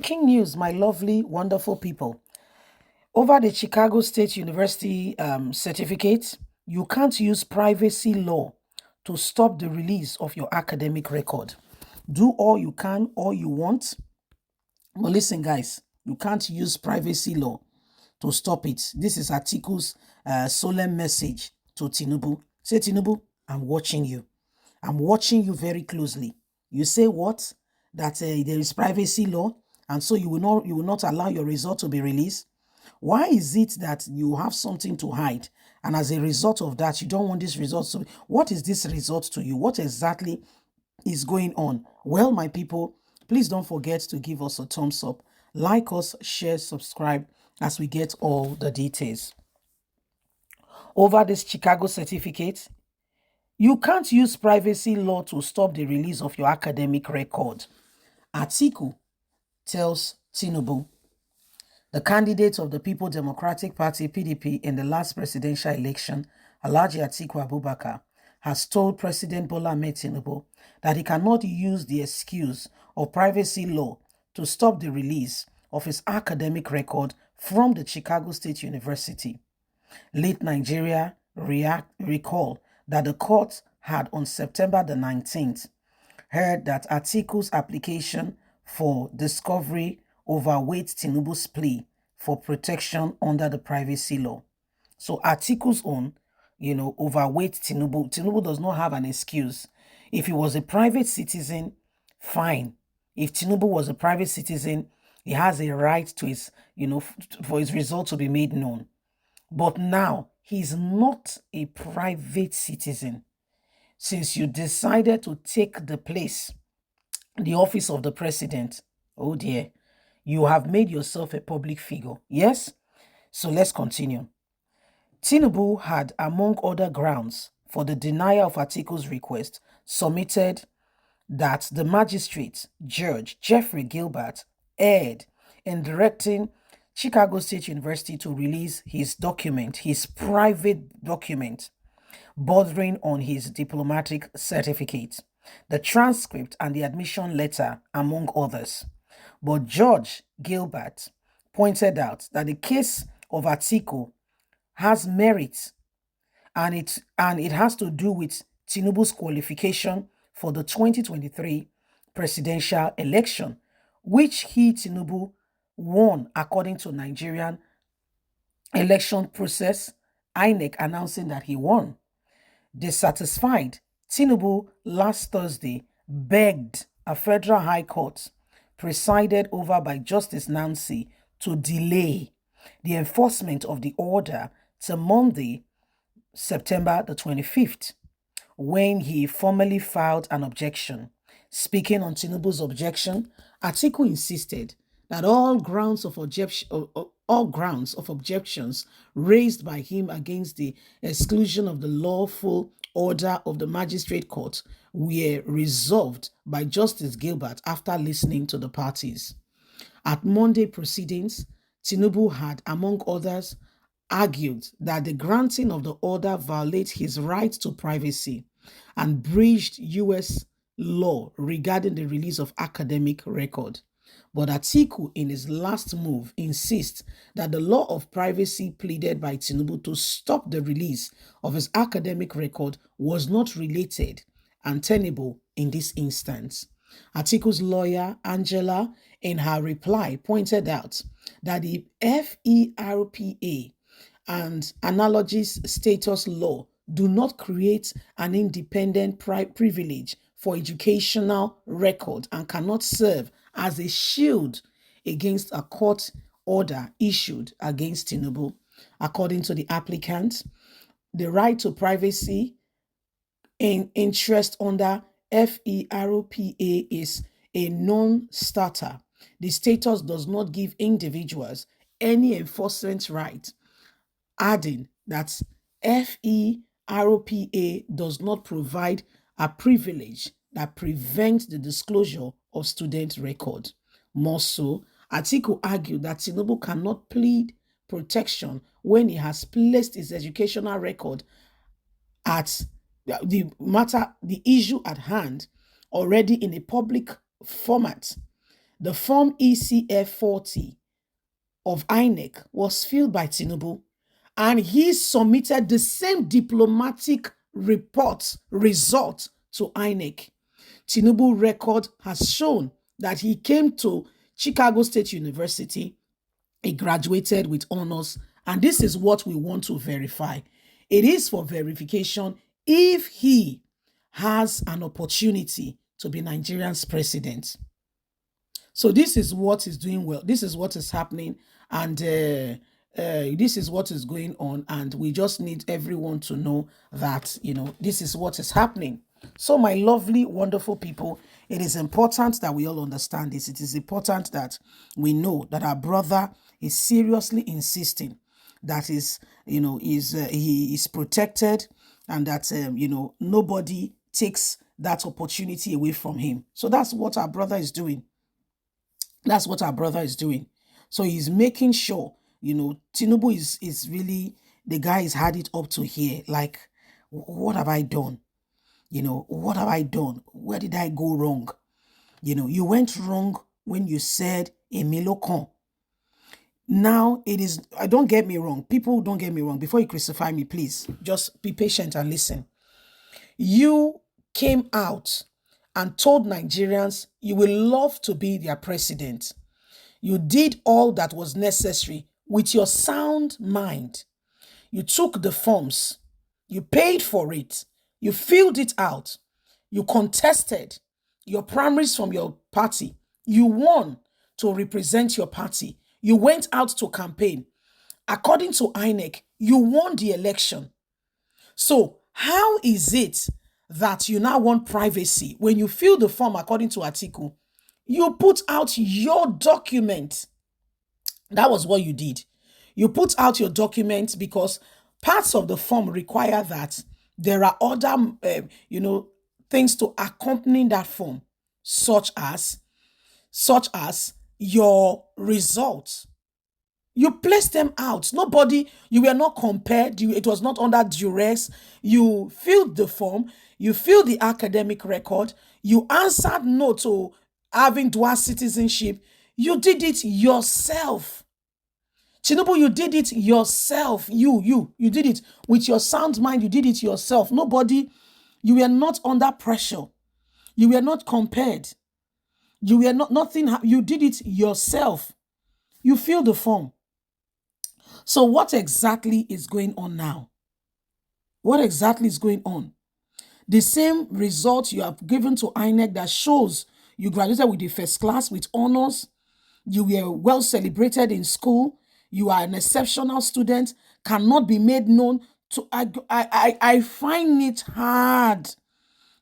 Breaking news, my lovely, wonderful people. Over the Chicago State University certificate, you can't use privacy law to stop the release of your academic record. Do all you can, all you want. But listen, guys, you can't use privacy law to stop it. This is Atiku's solemn message to Tinubu. Say, Tinubu, I'm watching you. I'm watching you very closely. You say what? That there is privacy law, and so you will not allow your result to be released. Why is it that you have something to hide, and as a result of that, you don't want this result to? What is this result to you? What exactly is going on? Well, my people, please don't forget to give us a thumbs up, like us, share, subscribe, as we get all the details. Over this Chicago certificate, you can't use privacy law to stop the release of your academic record. Atiku tells Tinubu, the candidate of the People Democratic Party (PDP) in the last presidential election, Alhaji Atiku Abubakar, has told President Bola Ahmed Tinubu that he cannot use the excuse of privacy law to stop the release of his academic record from the Chicago State University. Late Nigeria recall that the court had on September the 19th heard that Atiku's application for discovery overweight Tinubu's plea for protection under the privacy law. So Atiku's own, overweight Tinubu. Tinubu does not have an excuse. If he was a private citizen, fine. If Tinubu was a private citizen, he has a right to his, for his result to be made known. But now he's not a private citizen. Since you decided to take the office of the president, oh dear, you have made yourself a public figure. Yes? So let's continue. Tinubu had, among other grounds for the denial of Atiku's request, submitted that the magistrate, Judge Jeffrey Gilbert, erred in directing Chicago State University to release his document, his private document, bordering on his diplomatic certificate, the transcript and the admission letter, among others. But Judge Gilbert pointed out that the case of Atiku has merit, and it has to do with Tinubu's qualification for the 2023 presidential election, which Tinubu won according to Nigerian election process, INEC announcing that he won. Dissatisfied, Tinubu last Thursday begged a federal high court presided over by Justice Nancy to delay the enforcement of the order till Monday, September the 25th, when he formally filed an objection. Speaking on Tinubu's objection, Atiku insisted that all grounds of objections raised by him against the exclusion of the lawful order of the magistrate court were resolved by Justice Gilbert after listening to the parties. At Monday proceedings, Tinubu had, among others, argued that the granting of the order violates his right to privacy and breached U.S. law regarding the release of academic record. But Atiku, in his last move, insists that the law of privacy pleaded by Tinubu to stop the release of his academic record was not related and tenable in this instance. Atiku's lawyer, Angela, in her reply, pointed out that the FERPA and analogous status law do not create an independent privilege for educational record and cannot serve as a shield against a court order issued against Tinubu. According to the applicant, the right to privacy in interest under FERPA is a non-starter. The status does not give individuals any enforcement right, adding that FERPA does not provide a privilege that prevents the disclosure of student record. More so, Atiku argued that Tinubu cannot plead protection when he has placed his educational record at the issue at hand already in a public format, The form ECF 40 of INEC was filled by Tinubu, and he submitted the same diplomatic result to INEC. Tinubu record has shown that he came to Chicago State University, he graduated with honors, and this is what we want to verify. It is for verification if he has an opportunity to be Nigeria's president. So this is what is doing well. This is what is happening, and this is what is going on. And we just need everyone to know that, this is what is happening. So my lovely, wonderful people, it is important that we all understand this. It is important that we know that our brother is seriously insisting that he is protected, and that, nobody takes that opportunity away from him. So that's what our brother is doing. That's what our brother is doing. So he's making sure, Tinubu is really, the guy has had it up to here. Like, what have I done? What have I done? Where did I go wrong? You went wrong when you said Emilio Con. Now it is, don't get me wrong. People, don't get me wrong. Before you crucify me, please, just be patient and listen. You came out and told Nigerians you will love to be their president. You did all that was necessary with your sound mind. You took the forms. You paid for it. You filled it out. You contested your primaries from your party. You won to represent your party. You went out to campaign. According to INEC, you won the election. So how is it that you now want privacy? When you fill the form according to Atiku, you put out your document. That was what you did. You put out your document because parts of the form require that there are other, things to accompany that form, such as your results. You placed them out. You were not compared. It was not under duress. You filled the form. You filled the academic record. You answered no to having dual citizenship. You did it yourself. Tinubu, you did it yourself. You did it with your sound mind. You did it yourself. You were not under pressure. You were not compared. You were nothing. You did it yourself. You filled the form. So what exactly is going on now? What exactly is going on? The same result you have given to INEC that shows you graduated with the first class with honors, you were well celebrated in school, you are an exceptional student, cannot be made known to. I find it hard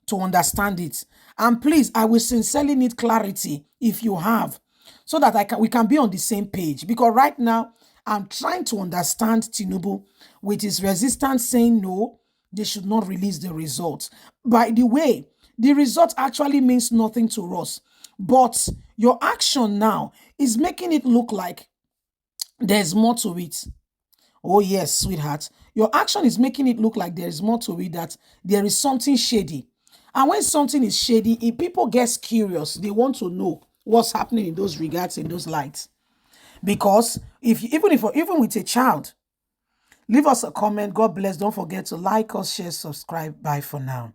to understand it. And please, I will sincerely need clarity if you have, so that we can be on the same page. Because right now, I'm trying to understand Tinubu with his resistance saying no, they should not release the results. By the way, the result actually means nothing to us. But your action now is making it look like there's more to it. Oh yes, sweetheart. Your action is making it look like there is more to it, that there is something shady. And when something is shady, if people get curious, they want to know what's happening in those regards, in those lights. Because even with a child, leave us a comment. God bless. Don't forget to like us, share, subscribe. Bye for now.